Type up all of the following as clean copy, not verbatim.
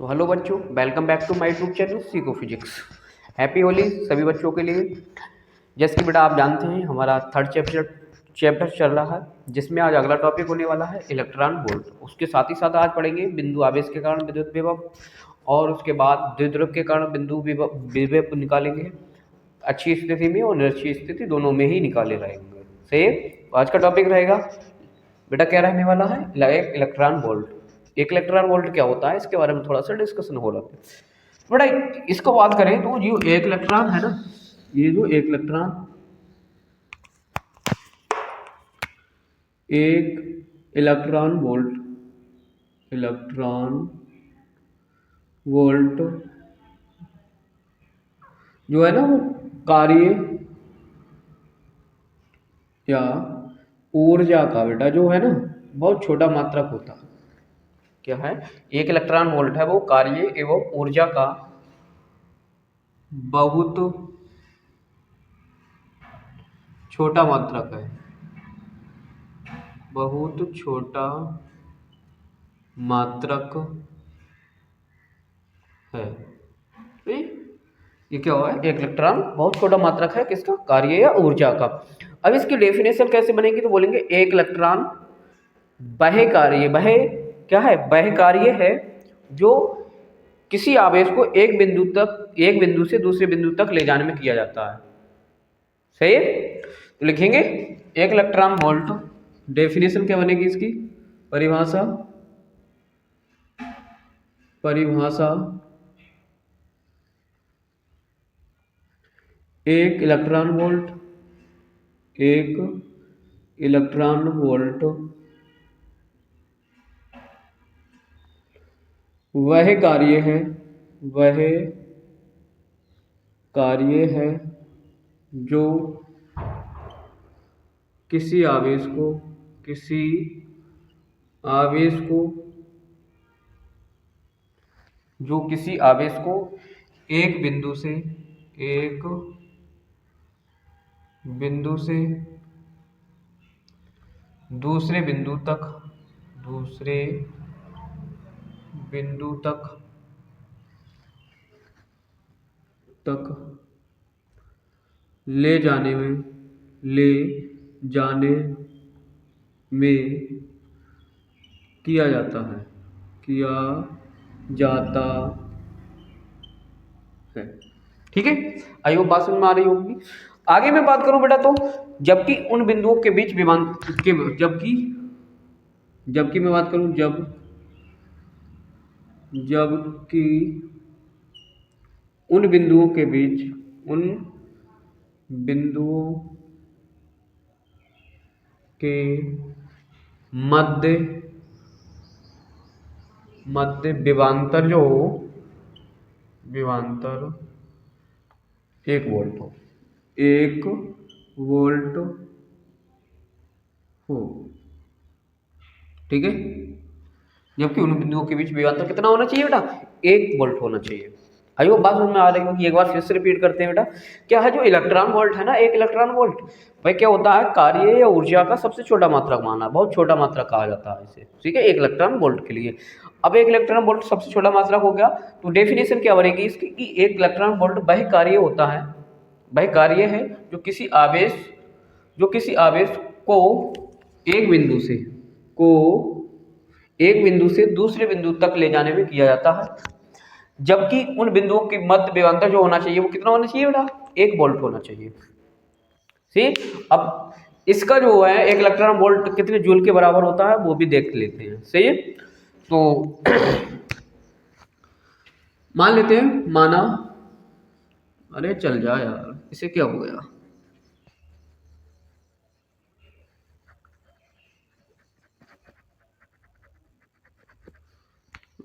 तो हेलो बच्चों, welcome back to my YouTube channel सीको फिजिक्स। हैप्पी होली सभी बच्चों के लिए। जैसे कि बेटा आप जानते हैं हमारा थर्ड चैप्टर चल रहा है, जिसमें आज अगला टॉपिक होने वाला है इलेक्ट्रॉन वोल्ट। उसके साथ ही साथ आज पढ़ेंगे बिंदु आवेश के कारण विद्युत विभव, और उसके बाद द्विध्रुव के कारण बिंदु विभव निकालेंगे। अच्छी स्थिति में और निरक्षी स्थिति दोनों में ही निकाले रहेंगे। सही। आज का टॉपिक रहेगा बेटा क्या रहने वाला है, इलेक्ट्रॉन वोल्ट। एक इलेक्ट्रॉन वोल्ट क्या होता है, इसके बारे में थोड़ा सा डिस्कशन हो रहा है बेटा। इसको बात करें तो जो एक इलेक्ट्रॉन है ना, ये जो एक इलेक्ट्रॉन वोल्ट जो है ना, वो कार्य या ऊर्जा का बेटा जो है ना, बहुत छोटा मात्रक होता है। क्या है, एक इलेक्ट्रॉन वोल्ट है वो कार्य एवं ऊर्जा का बहुत छोटा मात्रक है, बहुत छोटा मात्रक है। ये क्या हुआ है, एक इलेक्ट्रॉन बहुत छोटा मात्रक है किसका, कार्य या ऊर्जा का। अब इसकी डेफिनेशन कैसे बनेगी, तो बोलेंगे एक इलेक्ट्रॉन वह कार्य, वह क्या है, वह कार्य है जो किसी आवेश को एक बिंदु से दूसरे बिंदु तक ले जाने में किया जाता है। सही है। तो लिखेंगे एक इलेक्ट्रॉन वोल्ट, डेफिनेशन क्या बनेगी इसकी, परिभाषा परिभाषा एक इलेक्ट्रॉन वोल्ट वह कार्य है जो किसी आवेश को एक बिंदु से दूसरे बिंदु तक ले जाने में किया जाता है। ठीक है, आई होप बात समझ में आ रही होगी। आगे मैं बात करूं बेटा, तो जबकि उन बिंदुओं के बीच जबकि मैं बात करूं जबकि उन बिंदुओं के मध्य विभवांतर जो हो, एक वोल्ट हो। ठीक है, जबकि उन बिंदुओं के बीच विभवांतर कितना होना चाहिए बेटा, 1 वोल्ट होना चाहिए। आइयो बात समझ में आ रही होगी। एक बार फिर से रिपीट करते हैं बेटा। क्या है, जो इलेक्ट्रॉन वोल्ट है ना, एक इलेक्ट्रॉन वोल्ट वह क्या होता है, कार्य या ऊर्जा का सबसे छोटा मात्रक माना, बहुत छोटा मात्रक कहा जाता है इसे। ठीक है, एक इलेक्ट्रॉन वोल्ट के लिए। अब एक इलेक्ट्रॉन वोल्ट सबसे छोटा मात्रक हो गया, तो डेफिनेशन क्या बनेगी इसकी, कि एक इलेक्ट्रॉन वोल्ट वह कार्य होता है, वह कार्य है जो किसी आवेश को एक बिंदु से दूसरे बिंदु तक ले जाने में किया जाता है। जबकि उन बिंदुओं के मध्य विभवांतर जो होना चाहिए वो कितना होना चाहिए बेटा, 1 वोल्ट होना चाहिए। ठीक, अब इसका जो है एक इलेक्ट्रॉन वोल्ट कितने जूल के बराबर होता है वो भी देख लेते हैं। सही है, तो मान लेते हैं, अरे चल जा यार, इसे क्या हो गया,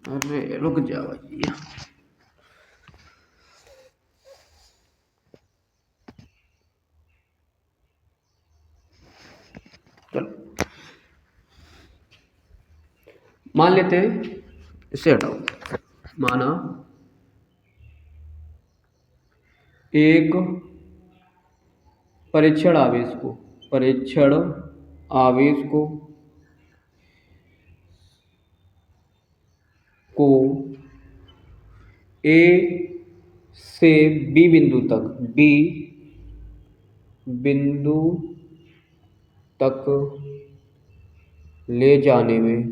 अरे रुक जा भाई। चलो मान लेते हैं, इसे हटाओ। माना एक परीक्षण आवेश को ए से बी बिंदु तक, बी बिंदु तक ले जाने में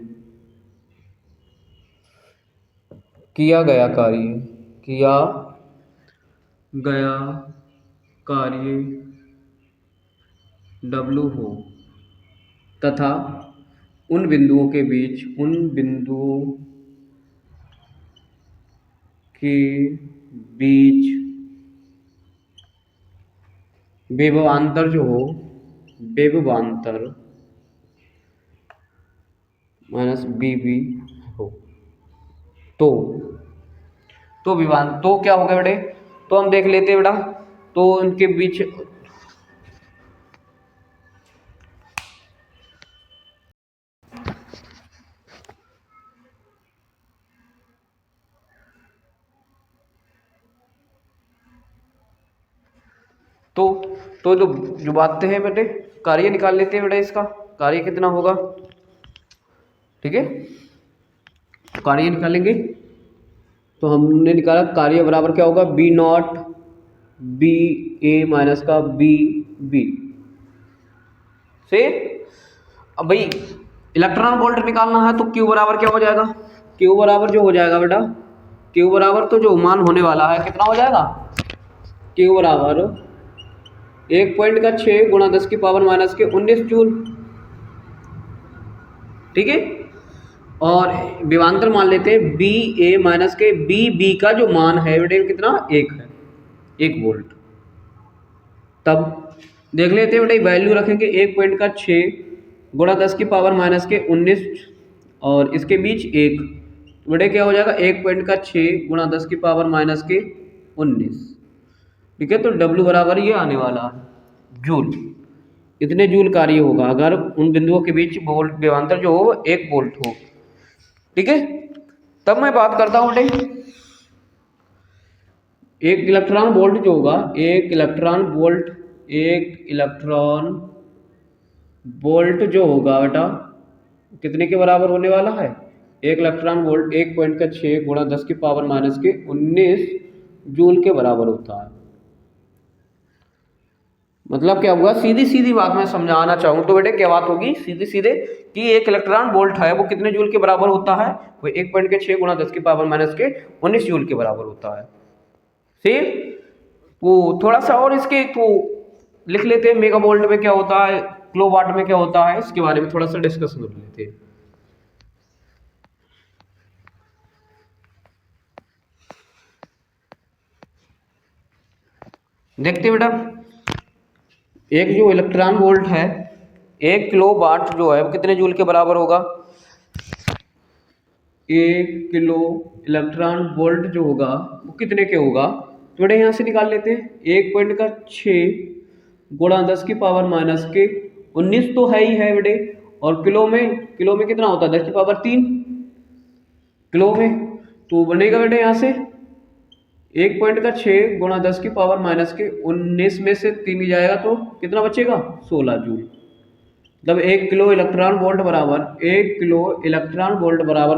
किया गया कार्य W हो तथा उन बिंदुओं के बीच विभवांतर जो हो, विभवांतर माइनस BB हो, तो क्या होगा बेटे, तो हम देख लेते हैं बेटा, तो उनके बीच तो जो बातें हैं बेटे, कार्य निकाल लेते हैं बेटा, इसका कार्य कितना होगा, ठीक है। तो कार्य निकालेंगे, तो हमने निकाला कार्य बराबर क्या होगा, b naught b a minus का बी बी से। अब भाई इलेक्ट्रॉन वोल्ट निकालना है, तो क्यू बराबर क्या हो जाएगा, क्यू बराबर जो हो जाएगा बेटा, क्यू बराबर तो जो मान होने वाला है कितना हो जाएगा, क्यू बराबर 1.6 गुणा 10 की पावर माइनस के 19 जूल, ठीक है। और विभवांतर मान लेते हैं बी ए माइनस के बी बी का जो मान है बेटे कितना, 1 है, 1 वोल्ट। तब देख लेते हैं बेटे, वैल्यू रखेंगे 1.6 गुणा 10 की पावर माइनस के 19 और इसके बीच 1, बेटे क्या हो जाएगा, 1.6 गुणा 10 की पावर माइनस के 19, ठीक है। तो W बराबर ये आने वाला है जूल, इतने जूल कार्य होगा अगर उन बिंदुओं के बीच वोल्ट विभवांतर जो हो 1 वोल्ट हो, ठीक है। तब मैं बात करता हूँ बेटे, एक इलेक्ट्रॉन वोल्ट जो होगा, एक इलेक्ट्रॉन वोल्ट जो होगा बेटा कितने के बराबर होने वाला है, एक इलेक्ट्रॉन वोल्ट 1.6 गुणा 10 की पावर माइनस के 19 जूल के बराबर होता है। मतलब क्या होगा, सीधी सीधी बात मैं समझाना चाहूँ तो बेटे क्या बात होगी, सीधे सीधे कि एक इलेक्ट्रॉन वोल्ट है वो कितने जूल के बराबर होता है, वो 1.6 गुणा 10 की पावर माइनस के 19 जूल के बराबर होता है। फिर वो थोड़ा सा और इसके तो लिख लेते हैं, मेगा वोल्ट में क्या होता है, किलोवाट में क्या होता है, इसके बारे में थोड़ा सा डिस्कशन कर लेते हैं। देखते बेटा, एक जो इलेक्ट्रॉन वोल्ट है, 1 किलो वाट जो है वो कितने जूल के बराबर होगा, 1 किलो इलेक्ट्रॉन वोल्ट जो होगा वो कितने के होगा, तो बेटा यहाँ से निकाल लेते हैं, 1.6 गुणा 10 की पावर माइनस के 19 तो है ही है बेटे, और किलो में कितना होता है, 10 की पावर 3 किलो में, तो बनेगा बेटे यहाँ से 1.6 गुणा 10 की पावर माइनस के 19 में से 3 ही जाएगा तो कितना बचेगा, 16 जूल। मतलब 1 किलो इलेक्ट्रॉन वोल्ट बराबर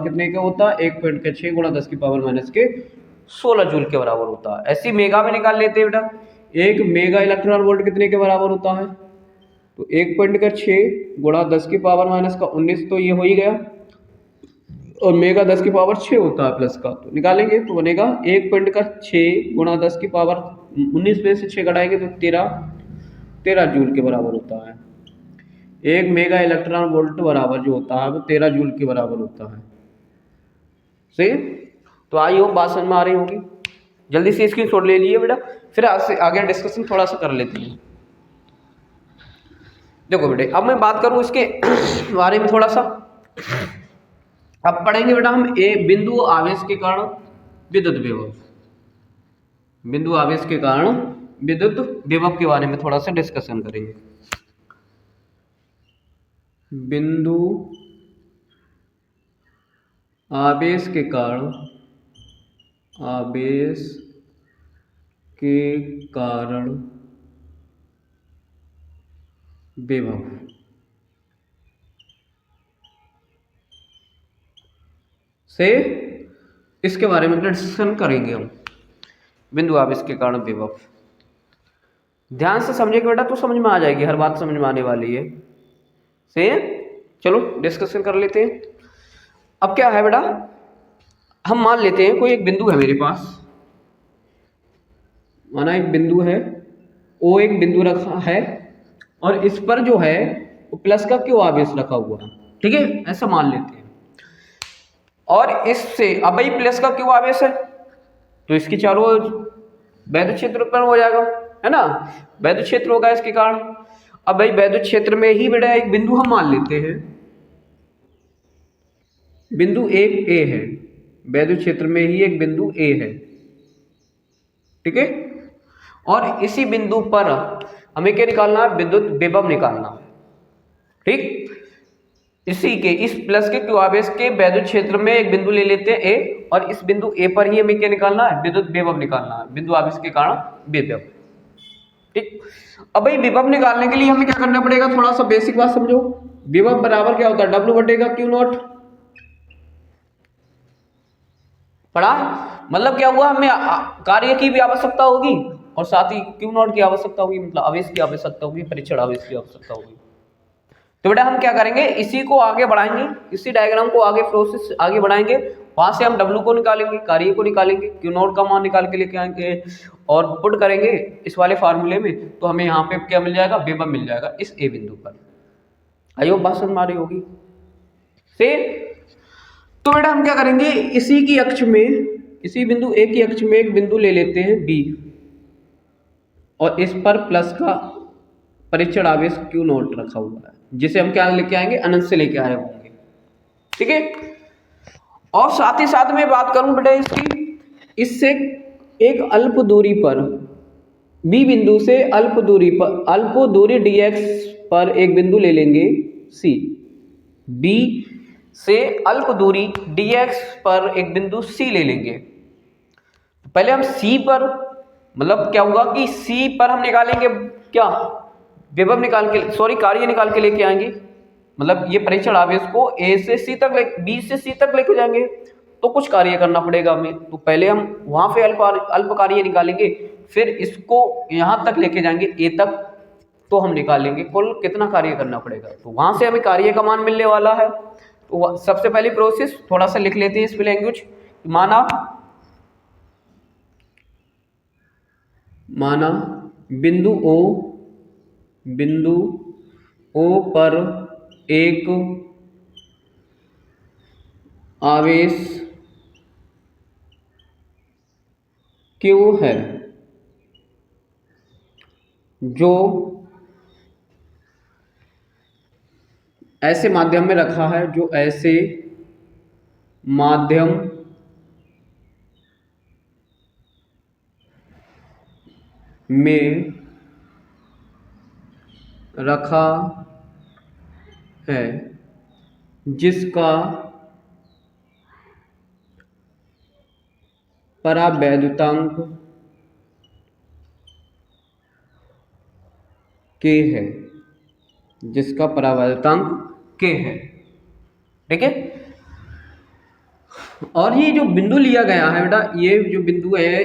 कितने का होता है, 1.6 गुणा 10 की पावर माइनस के 16 जूल के बराबर होता है। ऐसी मेगा में निकाल लेते हैं बेटा, एक मेगा इलेक्ट्रॉन वोल्ट कितने के बराबर होता है, तो 1.6 गुणा 10 की पावर माइनस का 19 तो ये हो ही गया, और मेगा 10 की पावर 6 होता है प्लस का, तो निकालेंगे तो बनेगा 1.6 गुणा 10 की पावर 19 में से 6 घटाएंगे तो 13 जूल के बराबर होता है। 1 मेगा इलेक्ट्रॉन वोल्ट बराबर जो होता है वो 13 जूल के बराबर होता है। सही, तो आई होप बात समझ में आ रही होगी। जल्दी से स्क्रीनशॉट ले लिए बेटा, फिर आज से आगे डिस्कशन थोड़ा सा कर लेते हैं। देखो बेटे, अब मैं बात करूं इसके बारे में थोड़ा सा, अब पढ़ेंगे बेटा हम बिंदु आवेश के कारण विद्युत विभव, बिंदु आवेश के कारण विद्युत विभव के बारे में थोड़ा सा डिस्कशन करेंगे। बिंदु आवेश के कारण विभव, से इसके बारे में डिस्कशन करेंगे हम। बिंदु आवेश के कारण विभव, ध्यान से समझेगा बेटा तो समझ में आ जाएगी, हर बात समझ में आने वाली है। सही है, चलो डिस्कशन कर लेते हैं। अब क्या है बेटा, हम मान लेते हैं कोई एक बिंदु है मेरे पास, माना एक बिंदु है, ओ एक बिंदु रखा है और इस पर जो है वो प्लस का क्यू आवेश रखा हुआ है, ठीक है, ऐसा मान लेते हैं। और इससे अब भाई प्लस का क्यू आवेश है तो इसकी चारों ओर वैद्युत क्षेत्र उत्पन्न हो जाएगा, है ना, वैद्युत क्षेत्र होगा इसके कारण। अब भाई वैद्युत क्षेत्र में ही बेटा एक बिंदु हम मान लेते हैं, बिंदु एक ए है, वैद्युत क्षेत्र में ही एक बिंदु ए है, ठीक है। और इसी बिंदु पर हमें क्या निकालना है, विद्युत विभव निकालना, ठीक। इसी के इस प्लस के क्यू आवेश के वैद्युत क्षेत्र में एक बिंदु ले लेते हैं ए, और इस बिंदु ए पर ही हमें क्या निकालना है, विद्युत विभव निकालना है, बिंदु आवेश के कारण विभव, ठीक। अब भाई विभव निकालने के लिए हमें क्या करना पड़ेगा, थोड़ा सा बेसिक बात समझो। विभव बराबर क्या होता है, डब्ल्यू बटेगा क्यू नॉट, पढ़ा, मतलब क्या हुआ, हमें कार्य की भी आवश्यकता होगी और साथ ही क्यू नॉट की आवश्यकता होगी, मतलब आवेश की आवश्यकता होगी, परीक्षण आवेश की आवश्यकता होगी। तो बेटा हम क्या करेंगे, इसी को आगे बढ़ाएंगे, इसी डायग्राम को आगे प्रोसेस आगे बढ़ाएंगे, वहां से हम W को निकालेंगे, कार्य को निकालेंगे, क्यू नॉट का मान निकाल के लेके आएंगे और पुट करेंगे इस वाले फार्मूले में, तो हमें यहाँ पे क्या मिल जाएगा, विभव मिल जाएगा इस ए बिंदु पर। आइयो बात समझ में आ रही होगी से। तो बेटा हम क्या करेंगे, इसी की अक्ष में, इसी बिंदु ए की अक्ष में एक बिंदु ले लेते हैं बी, और इस पर प्लस का परीक्षण आवेश क्यू नॉट रखा हुआ है, जिसे हम क्या लेके आएंगे, अनंत से लेके आए होंगे, ठीक है। और साथ ही साथ में बात करूं बेटा इसकी, इससे एक अल्प दूरी पर, बी बिंदु से अल्प दूरी पर, अल्प दूरी dx पर एक बिंदु ले लेंगे सी, बी से अल्प दूरी dx पर एक बिंदु सी ले लेंगे। पहले हम सी पर, मतलब क्या होगा कि सी पर हम निकालेंगे क्या, विभव निकाल के, सॉरी कार्य निकाल के लेके आएंगे, मतलब ये परीक्षण आवेश को ए से सी तक ले, बी से सी तक लेके जाएंगे, तो कुछ कार्य करना पड़ेगा हमें। तो पहले हम वहां पे अल्प कार्य निकालेंगे, फिर इसको यहां तक लेके जाएंगे ए तक, तो हम निकालेंगे कुल कितना कार्य करना पड़ेगा, तो वहां से हमें कार्य का मान मिलने वाला है। तो सबसे पहली प्रोसेस थोड़ा सा लिख लेते हैं इस लैंग्वेज, माना बिंदु ओ पर एक आवेश Q है, जो ऐसे माध्यम में रखा है, जो ऐसे माध्यम में रखा है, जिसका परावैद्युतांक K है, जिसका परावैद्युतांक K है, ठीक है। और ये जो बिंदु लिया गया है बेटा, ये जो बिंदु है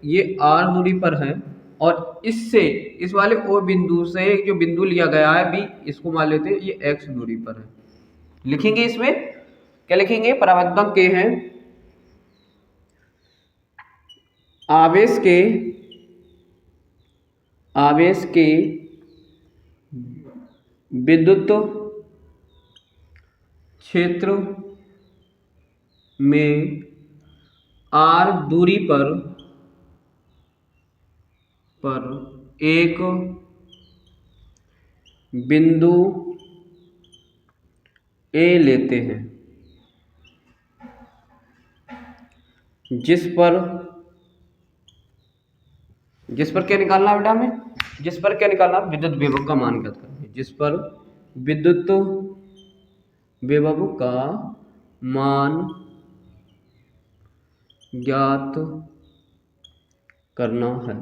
ये R दूरी पर है, और इससे इस वाले O बिंदु से जो बिंदु लिया गया है B, इसको मान लेते हैं ये X दूरी पर है। लिखेंगे इसमें क्या लिखेंगे, परावैद्युतांक K है, आवेश के विद्युत क्षेत्र में R दूरी पर एक बिंदु A लेते हैं, जिस पर क्या निकालना है बेटा हमें, जिस पर क्या निकालना है, विद्युत विभव का मान ज्ञात करना है, जिस पर विद्युत विभव का मान ज्ञात करना है,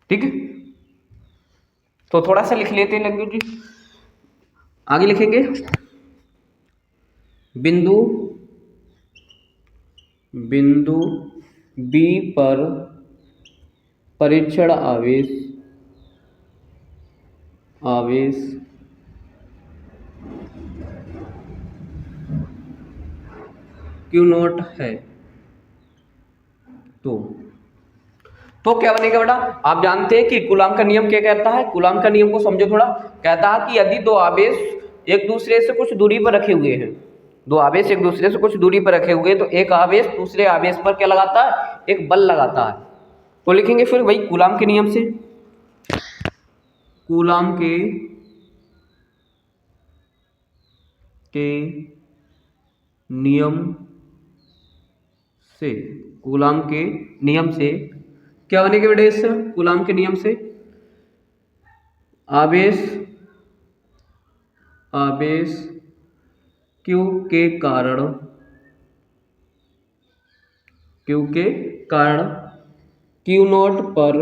ठीक है। तो थोड़ा सा लिख लेते हैं लंगू जी, आगे लिखेंगे, बिंदु बिंदु बी पर परीक्षण आवेश क्यू नॉट है। तो क्या बनेगा बेटा, आप जानते हैं कि कूलाम का नियम क्या कहता है। कूलाम का नियम को समझो थोड़ा। कहता है कि यदि दो आवेश एक दूसरे से कुछ दूरी पर रखे हुए हैं, दो आवेश एक दूसरे से कुछ दूरी पर रखे हुए, तो एक आवेश दूसरे आवेश पर क्या लगाता है, एक बल लगाता है। तो लिखेंगे फिर वही कूलाम के नियम से, कूलाम के नियम से, कूलाम के नियम से क्या बनेगा बेटे, इस कूलाम के नियम से आवेश Q के कारण Q नॉट पर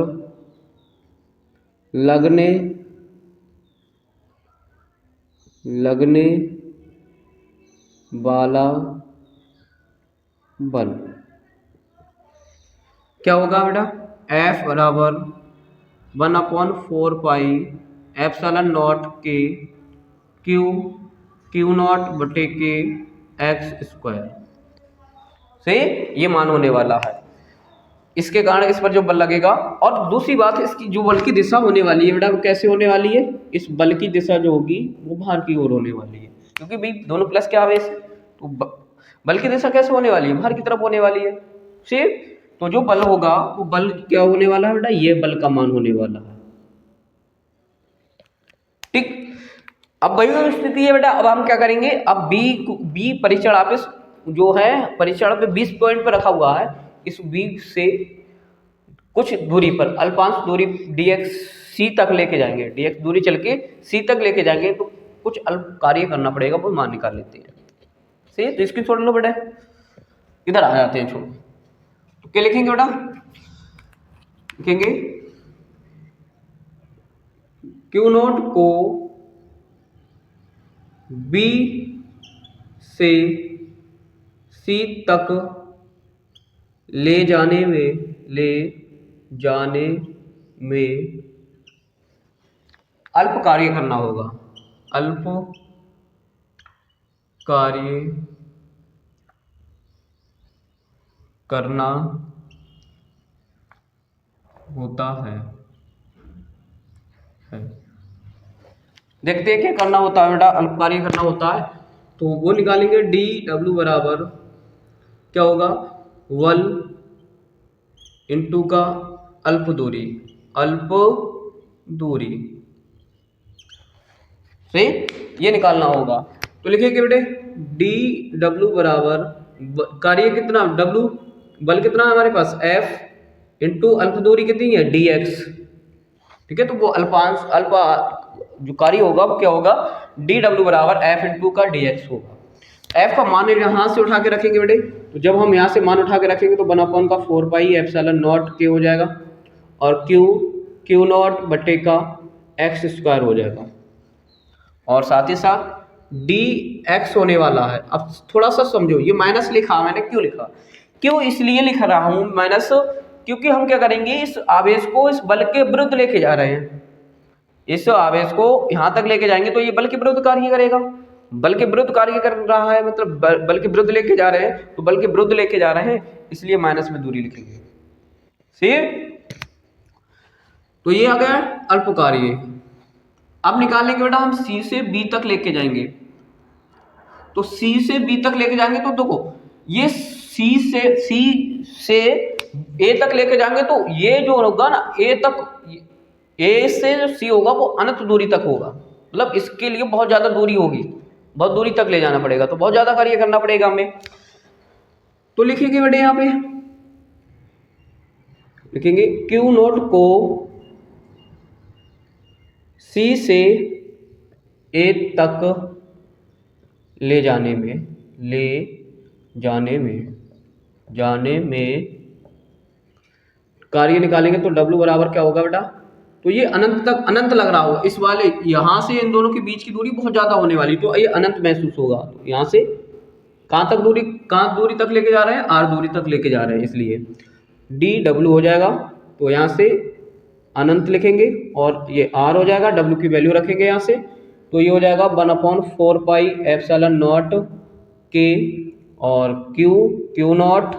लगने वाला बल क्या होगा बेटा, F बराबर 1/4 पाई एप्सिलॉन नॉट के Q नॉट बटे के x स्क्वायर से ये मान होने वाला है। इसके कारण इस पर जो बल लगेगा, और दूसरी बात इसकी जो बल की दिशा होने वाली है बेटा, वो कैसे होने वाली है, इस बल की दिशा जो होगी वो बाहर की ओर होने वाली है, क्योंकि भाई दोनों प्लस के आवेश है। तो बल की दिशा कैसे होने वाली है, बाहर की तरफ होने वाली है। तो जो बल होगा वो बल क्या होने वाला है बेटा, ये बल का मान होने वाला है। ठीक, अब वही स्थिति है बेटा। अब हम क्या करेंगे, अब बी परीक्षण आवेश जो है परीक्षण पे 20 पॉइंट पर रखा हुआ है, इस बी से कुछ दूरी पर अल्पांश दूरी dx c तक लेके जाएंगे, dx दूरी चल के c तक लेके जाएंगे, तो कुछ अल्प कार्य करना पड़ेगा, वो मान निकाल लेते हैं। सही, तो इसकी छोड़ लो बेटा, इधर आ जाते हैं, छोड़। तो क्या लिखेंगे बेटा, लिखेंगे Q नॉट को B से C तक ले जाने में अल्प कार्य करना होगा, अल्प कार्य करना होता है। देखते हैं क्या करना होता है बेटा, अल्प कार्य करना होता है, तो वो निकालेंगे। डी डब्ल्यू बराबर क्या होगा, वल इंटू का अल्प दूरी से ये निकालना होगा। तो लिखेंगे बेटे डी डब्ल्यू बराबर कार्य कितना, डब्ल्यू बल कितना है हमारे पास, एफ इंटू अल्प दूरी कितनी है, डी एक्स। ठीक है, तो वो अल्पा जो कार्य होगा वो क्या होगा, डी डब्ल्यू बराबर एफ इंटू का डी एक्स होगा। एफ का मान यहाँ से उठा के रखेंगे बेटे, तो जब हम यहाँ से मान उठा के रखेंगे तो 1/4 का 4 पाई एप्सिलॉन नॉट के हो जाएगा, और क्यू नॉट बटे का एक्स स्क्वायर हो जाएगा, और साथ ही साथ डी एक्स होने वाला है। अब थोड़ा सा समझो, ये माइनस लिखा मैंने, क्यों लिखा, क्यों इसलिए लिख रहा हूँ माइनस, क्योंकि हम क्या करेंगे, इस आवेश को इस बल के विरुद्ध लेके जा रहे हैं, इस आवेश को यहाँ तक लेके जाएंगे तो ये बल के विरुद्ध कार्य करेगा, बल के विरुद्ध कार्य कर रहा है, मतलब बल के विरुद्ध लेके जा रहे हैं, तो बल के विरुद्ध लेके जा रहे हैं, इसलिए माइनस में दूरी लिखेंगे। ठीक, तो ये आ गया अल्प कार्य। अब निकालेंगे बेटा हम C से B तक लेके जाएंगे, तो C से B तक लेके जाएंगे, तो देखो ये C से A तक लेके जाएंगे, तो ये जो होगा ना A से जो C होगा वो अनंत दूरी तक होगा, मतलब इसके लिए बहुत ज्यादा दूरी होगी, बहुत दूरी तक ले जाना पड़ेगा, तो बहुत ज्यादा कार्य करना पड़ेगा हमें। तो लिखेंगे बेटे यहाँ पे लिखेंगे Q नॉट को C से A तक ले जाने में कार्य निकालेंगे, तो W बराबर क्या होगा बेटा, तो ये अनंत लग रहा होगा, इस वाले यहाँ से इन दोनों के बीच की दूरी बहुत ज्यादा होने वाली, तो ये अनंत महसूस होगा, तो यहाँ से कहाँ दूरी तक लेके जा रहे हैं, आर दूरी तक लेके जा रहे हैं, इसलिए डी डब्ल्यू हो जाएगा। तो यहाँ से अनंत लिखेंगे और ये आर हो जाएगा, डब्ल्यू की वैल्यू रखेंगे यहाँ से, तो ये हो जाएगा 1/4 पाई एप्सिलॉन नॉट के और क्यू नॉट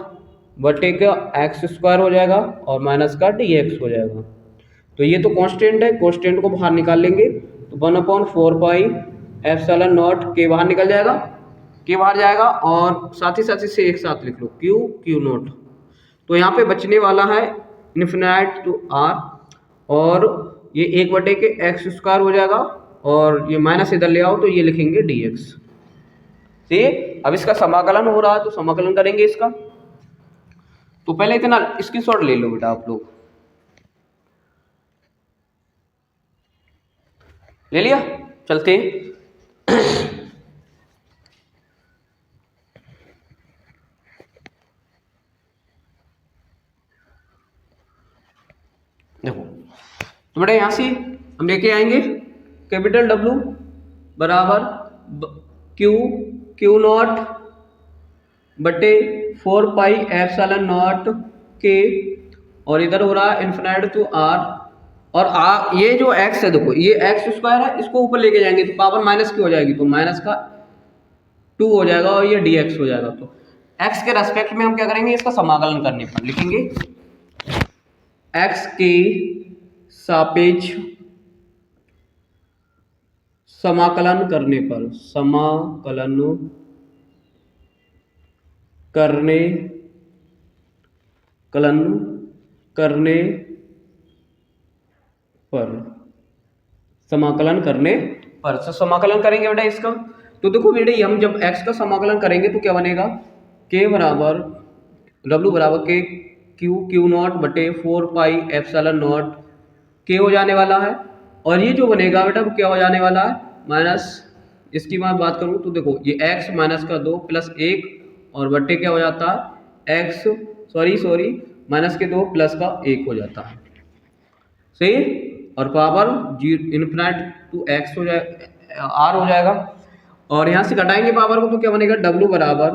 बटे का एक्स स्क्वायर हो जाएगा और माइनस का डी एक्स हो जाएगा। तो ये तो कांस्टेंट है, कांस्टेंट को बाहर निकाल लेंगे तो 1/4 पाई एप्सिलॉन नॉट के बाहर निकल जाएगा, के बाहर जाएगा और साथ ही साथ इसे एक साथ लिख लो क्यू नॉट। तो यहाँ पे बचने वाला है इन्फिनाइट टू आर और ये 1 के एक्स स्क्वायर हो जाएगा और ये माइनस इधर ले आओ तो ये लिखेंगे डी एक्स। ठीक, अब इसका समाकलन हो रहा है तो समाकलन करेंगे इसका। तो पहले इतना स्क्रीनशॉट ले लो बेटा आप लोग, ले लिया, चलते देखो। तो बेटा यहां से हम लेके आएंगे कैपिटल डब्ल्यू बराबर क्यू नॉट बटे 4 पाई एप्सिलॉन नॉट के और इधर हो रहा है इन्फिनिटी टू आर और ये जो x है देखो ये एक्स स्क्वायर है, इसको ऊपर लेके जाएंगे तो पावर माइनस की हो जाएगी तो माइनस का 2 हो जाएगा और ये dx हो जाएगा। तो x के रेस्पेक्ट में हम क्या करेंगे, इसका समाकलन करने पर लिखेंगे x के सापेक्ष समाकलन करने पर, समाकलन करने पर, समाकलन करने पर तो समाकलन करेंगे बेटा इसका। तो देखो बेटा हम जब x का समाकलन करेंगे तो क्या बनेगा, k बराबर w बराबर के क्यू नॉट बटे 4 पाई एप्सिलॉन नॉट के हो जाने वाला है और ये जो बनेगा बेटा क्या हो जाने वाला है माइनस, इसकी मैं बात करूं तो देखो ये x माइनस का 2 प्लस 1 और बटे क्या हो जाता है x सॉरी माइनस के 2 प्लस का 1 हो जाता है, सही, और पावर इन्फिनिटी टू एक्स हो जाएगा, आर हो जाएगा और यहाँ से घटाएंगे पावर को तो क्या बनेगा w बराबर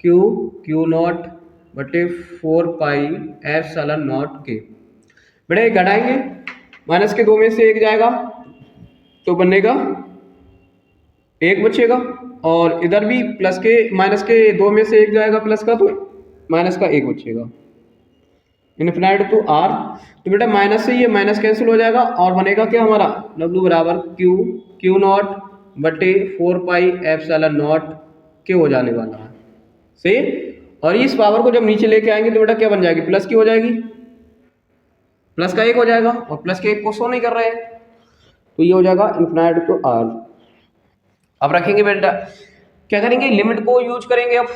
क्यू नॉट बटे 4 पाई एप्सिलॉन नॉट के। बेटा घटाएंगे, माइनस के 2 में से 1 जाएगा तो बनेगा 1 बचेगा और इधर भी प्लस के माइनस के 2 में से 1 जाएगा प्लस का तो माइनस का 1 बचेगा इन्फिनिटी टू आर। तो बेटा माइनस से ये माइनस कैंसिल हो जाएगा और बनेगा क्या हमारा w बराबर क्यू नॉट बटे 4 पाई एप्सिलॉन नॉट के हो जाने वाला है, सही। और इस पावर को जब नीचे लेके आएंगे तो बेटा क्या बन जाएगी, प्लस की हो जाएगी, प्लस का 1 हो जाएगा और प्लस के 1 को शो नहीं कर रहे हैं तो ये हो जाएगा इन्फिनिटी टू आर। अब रखेंगे बेटा क्या करेंगे, लिमिट को यूज करेंगे। अब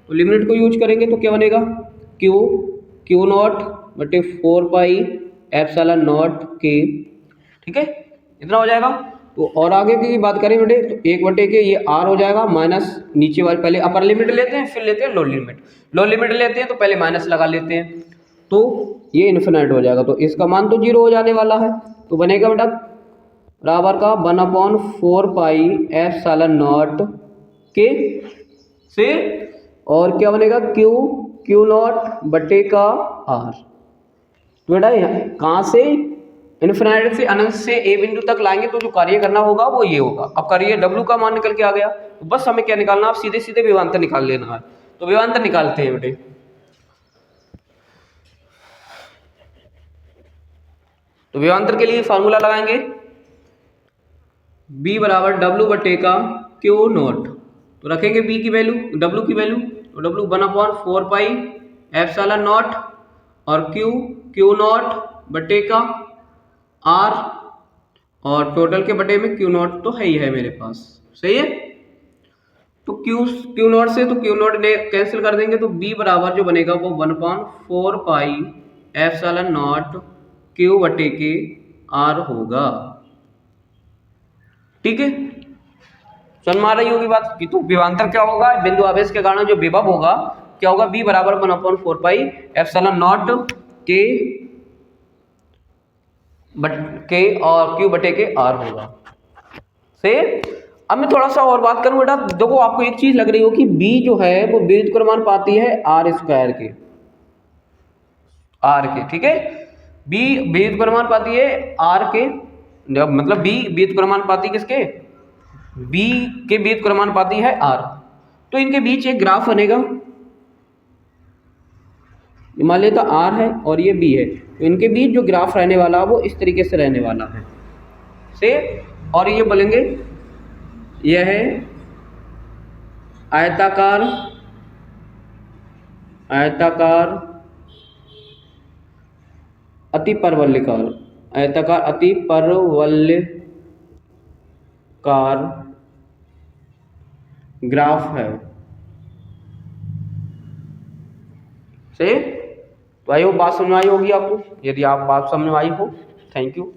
तो लिमिट को यूज करेंगे तो क्या बनेगा क्यू नॉट बटे 4 पाई एप्सिलॉन नॉट के, ठीक है, इतना हो जाएगा। तो और आगे की बात करें बेटे तो 1 बटे के ये आर हो जाएगा माइनस नीचे वाले, पहले अपर लिमिट लेते हैं फिर लेते हैं लो लिमिट लेते हैं तो पहले माइनस लगा लेते हैं तो ये इन्फिनिटी हो जाएगा। तो इसका मान तो 0 हो जाने वाला है तो बनेगा बेटा बराबर का 1/4 पाई एप्सिलॉन नॉट के से और क्या बनेगा क्यू नॉट बटे का आर। तो बेटा कहाँ से इन्फिनिटी से अनंत से ए बिंदु तक लाएंगे तो जो कार्य करना होगा वो ये होगा। अब कार्य w का मान निकल के आ गया तो बस हमें क्या निकालना, आप सीधे सीधे विभवांतर निकाल लेना है। तो विभवांतर निकालते हैं बेटे। तो विभवांतर के लिए फॉर्मूला लगाएंगे b बराबर w बटे का क्यू नॉट, तो रखेंगे b की वैल्यू w की वैल्यू तो w 1/4 पाई एप्सिलॉन नॉट और क्यू नॉट बटे का आर और टोटल के बटे में क्यू नॉट तो है ही है मेरे पास, सही है। तो क्यू नॉट से तो क्यू नॉट कैंसिल कर देंगे तो b बराबर जो बनेगा वो 1/4 पाई एप्सिलॉन नॉट क्यू बटे के आर होगा, ठीक है। समझ में आ रही होगी बात कि तो विभवांतर क्या होगा, बिंदु आवेश के कारण जो विभव होगा क्या होगा, b बराबर 1/4 पाई एप्सिलॉन नॉट के और क्यू बटे के आर होगा, से। अब मैं थोड़ा सा और बात करूं बेटा, देखो आपको एक चीज लग रही हो कि बी जो है वो व्युत्क्रमानुपाती है आर स्क्वायर के, आर के, ठीक है। बी व्युत्क्रमानुपाती है आर के, मतलब बी व्युत्क्रमानुपाती किसके, बी के व्युत्क्रमानुपाती है आर। तो इनके बीच एक ग्राफ बनेगा, मान लेता आर है और ये बी है, तो इनके बीच जो ग्राफ रहने वाला वो इस तरीके से रहने वाला है से, और ये बोलेंगे यह है आयताकार, आयताकार अतिपरवलयकार, आयताकार अतिपरवलयकार ग्राफ है से। तो आई होप बात समझ में आई होगी आपको। यदि आप बात समझ में आई हो, थैंक यू।